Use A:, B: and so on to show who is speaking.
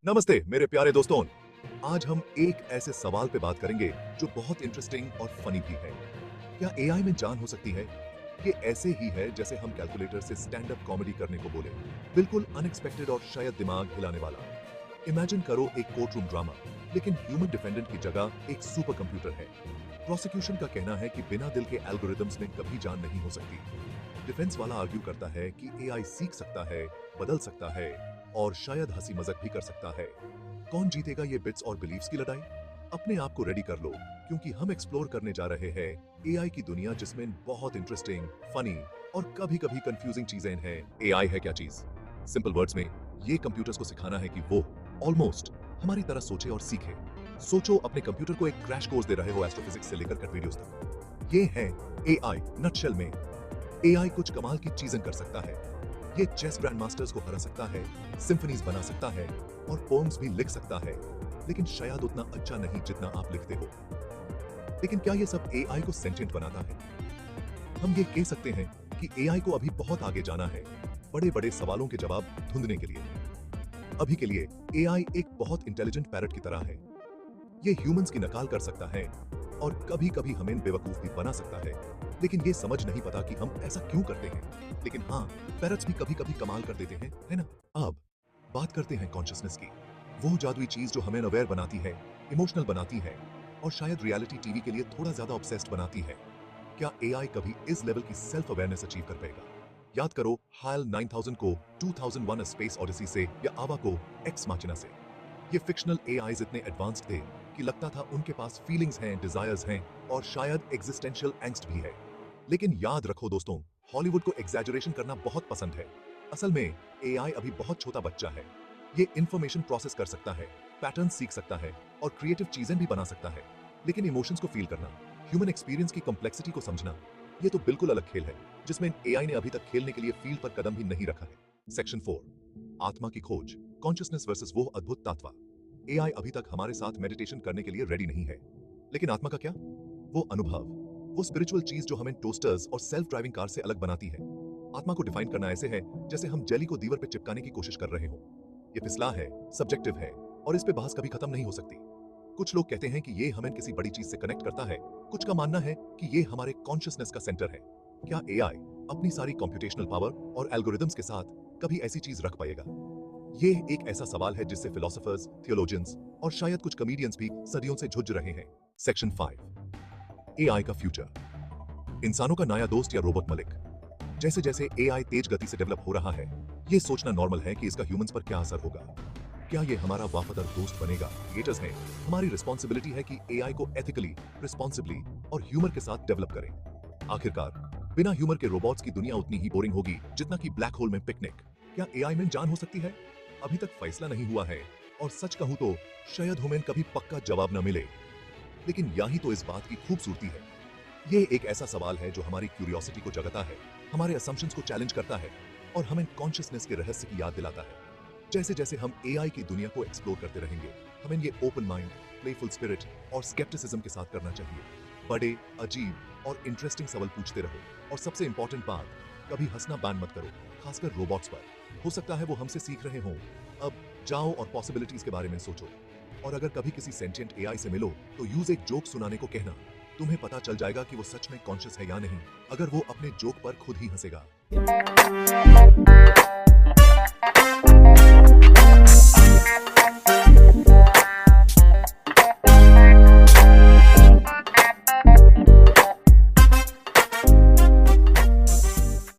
A: नमस्ते मेरे प्यारे दोस्तों। आज हम एक ऐसे सवाल पे बात करेंगे जो बहुत इंटरेस्टिंग और फनी भी है। क्या एआई में जान हो सकती है? ये ऐसे ही है जैसे हम कैलकुलेटर से स्टैंड अप कॉमेडी करने को बोले। बिल्कुल अनएक्सपेक्टेड और शायद दिमाग हिलाने वाला। इमेजिन करो एक कोर्ट रूम ड्रामा, लेकिन ह्यूमन डिफेंडेंट की जगह एक सुपर कंप्यूटर है। प्रोसिक्यूशन का कहना है कि बिना दिल के एल्गोरिदम्स में कभी जान नहीं हो सकती। डिफेंस वाला आर्ग्यू करता है कि एआई सीख सकता है, बदल सकता है और शायद हंसी मजाक भी कर सकता है। कौन जीतेगा ये बिट्स और बिलीव्स की लड़ाई? अपने आप को रेडी कर लो, क्योंकि हम एक्सप्लोर करने जा रहे हैं एआई की दुनिया जिसमें बहुत इंटरेस्टिंग, फनी और कभी-कभी कंफ्यूजिंग चीजें हैं। एआई है क्या चीज? सिंपल वर्ड्स में ये कंप्यूटर्स को सिखाना है कि वो ऑलमोस्ट हमारी तरह सोचे और सीखे। सोचो अपने कंप्यूटर को एक क्रैश कोर्स दे रहे हो, एस्ट्रोफिजिक्स से लेकर कट वीडियोस तक। ये है एआई नटशेल में। एआई कुछ कमाल की चीजें कर सकता है। ये चेस ग्रैंड मास्टर्स को हरा सकता है, सिम्फनीज बना सकता है और पोम्स भी लिख सकता है, लेकिन शायद उतना अच्छा नहीं जितना आप लिखते हो। लेकिन क्या ये सब एआई को सेंटिएंट बनाता है? हम ये कह सकते हैं कि एआई को अभी बहुत आगे जाना है, बड़े-बड़े सवालों के जवाब ढूंढने के लिए। अभी के लिए एआई एक बहुत इंटेलिजेंट पैरट की तरह है। ये ह्यूमंस की नकल कर सकता है और कभी-कभी हमें बेवकूफ भी बना सकता है, लेकिन ये समझ नहीं पता कि हम ऐसा क्यों करते हैं। लेकिन हाँ, पैरट्स भी कभी-कभी कमाल कर देते हैं, है ना? अब बात करते हैं कॉन्शियसनेस की। वो जादुई चीज जो हमें अवेयर बनाती है, इमोशनल बनाती है और शायद रियलिटी टीवी के लिए थोड़ा ज्यादा ऑब्सेस्ड बनाती है। क्या एआई कभी इस लेवल की सेल्फ अवेयरनेस अचीव कर पाएगा? याद करो हायल 9000 को 2001 अ स्पेस ओडिसी से या आवा को एक्स माचिना से। ये फिक्शनल एआईज इतने एडवांस्ड थे कि लगता था उनके पास फीलिंग्स हैं, डिजायर्स हैं और शायद एग्जिस्टेंशियल एंग्स्ट भी है। लेकिन याद रखो दोस्तों, हॉलीवुड को एग्जैजरेशन करना बहुत पसंद है। असल में एआई अभी बहुत छोटा बच्चा है। ये इंफॉर्मेशन प्रोसेस कर सकता है, पैटर्न सीख सकता है और क्रिएटिव चीजें भी बना सकता है। लेकिन इमोशंस को फील करना, ह्यूमन एक्सपीरियंस की कॉम्प्लेक्सिटी को समझना, ये तो बिल्कुल अलग खेल है, जिसमें एआई ने अभी तक खेलने के लिए फील्ड पर कदम भी नहीं रखा है। सेक्शन 4, आत्मा की खोज, कॉन्शियसनेस वर्सेस वो अद्भुत तत्व। एआई अभी तक हमारे साथ मेडिटेशन करने के लिए रेडी नहीं है, लेकिन आत्मा का क्या? वो अनुभव, वो स्पिरिचुअल चीज जो हमें टोस्टर्स और सेल्फ ड्राइविंग कार से अलग बनाती है। आत्मा को डिफाइन करना ऐसे है जैसे हम जेली को दीवार पे चिपकाने की कोशिश कर रहे हो। ये फिसला है, सब्जेक्टिव है और इस पे बहस कभी खत्म नहीं हो सकती। कुछ लोग कहते हैं कि ये हमें किसी बड़ी चीज से कनेक्ट करता है, कुछ का मानना है कि ये हमारे कॉन्शियसनेस का सेंटर है। क्या एआई अपनी सारी कंप्यूटेशनल पावर और एल्गोरिदम्स के साथ कभी ऐसी चीज रख पाएगा? ये एक ऐसा सवाल है जिससे फिलोसोफर्स, थियोलॉजियंस और शायद कुछ कॉमेडियंस भी सदियों से जूझ रहे हैं। सेक्शन 5, एआई का फ्यूचर, इंसानों का नया दोस्त या रोबोट मलिक। जैसे जैसे एआई तेज गति से डेवलप हो रहा है, ये सोचना नॉर्मल है कि इसका ह्यूमंस पर क्या असर होगा। क्या ये हमारा वफादार दोस्त बनेगा? क्रिएटर्स हैं, हमारी रिस्पॉन्सिबिलिटी है कि एआई को एथिकली, रिस्पॉन्सिबली और ह्यूमर के साथ डेवलप करें। आखिरकार बिना ह्यूमर के रोबोट्स की दुनिया उतनी ही बोरिंग होगी जितना कि ब्लैक होल में पिकनिक। क्या एआई में जान हो सकती है? अभी तक फैसला नहीं हुआ है और सच कहूं तो शायद हमें कभी पक्का जवाब न मिले। लेकिन यही तो इस बात की खूबसूरती है। ये एक ऐसा सवाल है जो हमारी क्यूरियोसिटी को जगाता है, हमारे असम्पशंस को चैलेंज करता है और हमें कॉन्शियसनेस के रहस्य की याद दिलाता है। जैसे जैसे हम एआई की दुनिया को एक्सप्लोर करते रहेंगे, हमें ये ओपन माइंड, प्लेफुल स्पिरिट और स्केप्टिसिज्म के साथ करना चाहिए। बड़े, अजीब और इंटरेस्टिंग सवाल पूछते रहो और सबसे इंपॉर्टेंट बात, कभी हंसना बैन मत करो, खासकर रोबोट्स पर। हो सकता है वो हमसे सीख रहे हों। अब जाओ और पॉसिबिलिटीज के बारे में सोचो। और अगर कभी किसी सेंटिएंट एआई से मिलो तो यूज एक जोक सुनाने को कहना। तुम्हें पता चल जाएगा कि वो सच में कॉन्शियस है या नहीं, अगर वो अपने जोक पर खुद ही हंसेगा।